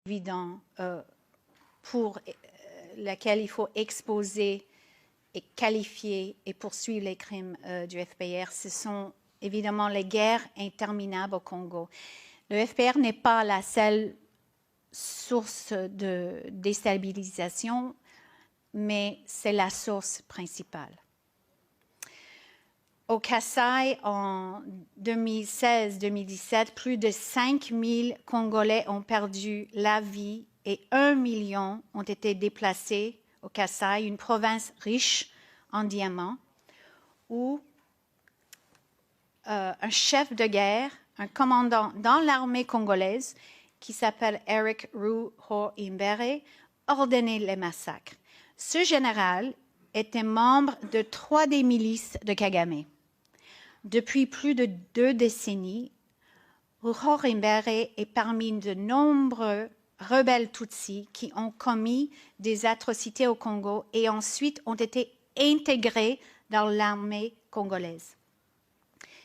évident pour laquelle il faut exposer et qualifier et poursuivre les crimes du FPR. Ce sont évidemment les guerres interminables au Congo. Le FPR n'est pas la seule source de déstabilisation, mais c'est la source principale. Au Kasaï, en 2016-2017, plus de 5000 Congolais ont perdu la vie et 1 million ont été déplacés au Kasaï, une province riche en diamants, où un chef de guerre, un commandant dans l'armée congolaise, qui s'appelle Eric Ruho-Imbere, ordonnait les massacres. Ce général était membre de 3 des milices de Kagame. Depuis plus de 2 décennies, Ruho-Imbere est parmi de nombreux rebelles Tutsis qui ont commis des atrocités au Congo et ensuite ont été intégrés dans l'armée congolaise.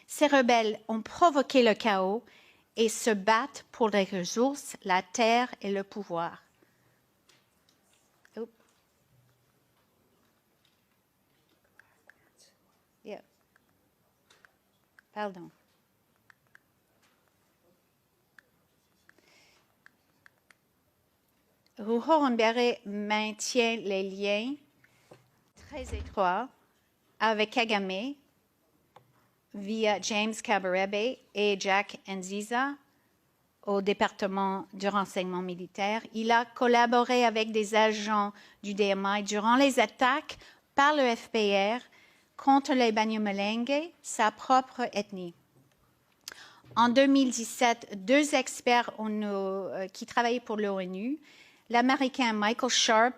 Ces rebelles ont provoqué le chaos et se battent pour les ressources, la terre et le pouvoir. Oh. Yeah. Pardon. Ruho-Imbere maintient les liens très étroits avec Kagame via James Kabarebe et Jack Nziza au département du renseignement militaire. Il a collaboré avec des agents du DMI durant les attaques par le FPR contre les Banyamulenge, sa propre ethnie. En 2017, 2 experts qui travaillaient pour l'ONU, l'Américain Michael Sharp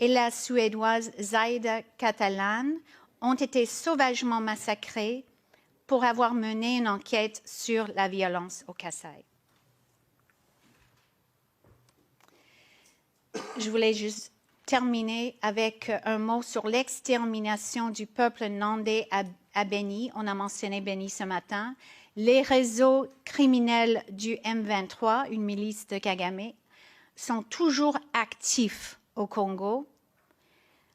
et la Suédoise Zaida Catalan, ont été sauvagement massacrés pour avoir mené une enquête sur la violence au Kasaï. Je voulais juste terminer avec un mot sur l'extermination du peuple nandais à Beni. On a mentionné Beni ce matin. Les réseaux criminels du M23, une milice de Kagame, sont toujours actifs au Congo.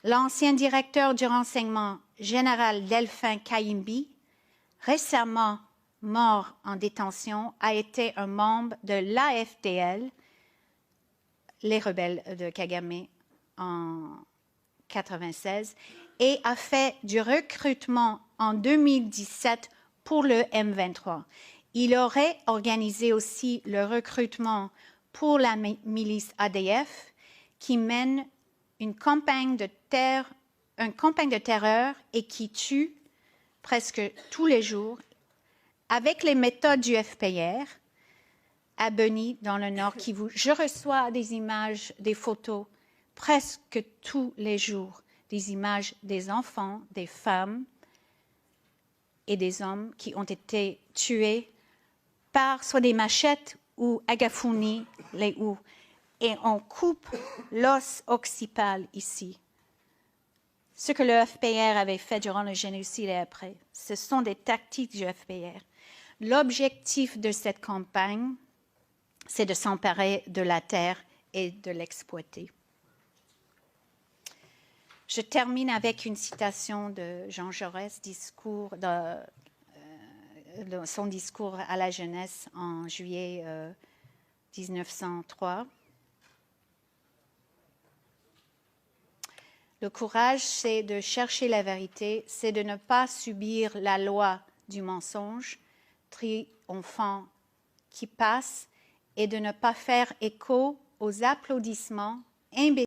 L'ancien directeur du renseignement général Delphin Kayimbi, récemment mort en détention, a été un membre de l'AFDL, les rebelles de Kagame, en 1996, et a fait du recrutement en 2017 pour le M23. Il aurait organisé aussi le recrutement pour la milice ADF, qui mène une campagne de terreur et qui tue presque tous les jours, avec les méthodes du FPR, à Beni, dans le Nord Kivu. Je reçois des images, des photos, presque tous les jours, des images des enfants, des femmes et des hommes qui ont été tués par soit des machettes ou agafuni, les houes. Et on coupe l'os occipal ici. Ce que le FPR avait fait durant le génocide et après, ce sont des tactiques du FPR. L'objectif de cette campagne, c'est de s'emparer de la terre et de l'exploiter. Je termine avec une citation de Jean Jaurès, son discours à la jeunesse en juillet 1903. Le courage, c'est de chercher la vérité, c'est de ne pas subir la loi du mensonge triomphant qui passe et de ne pas faire écho aux applaudissements imbéciles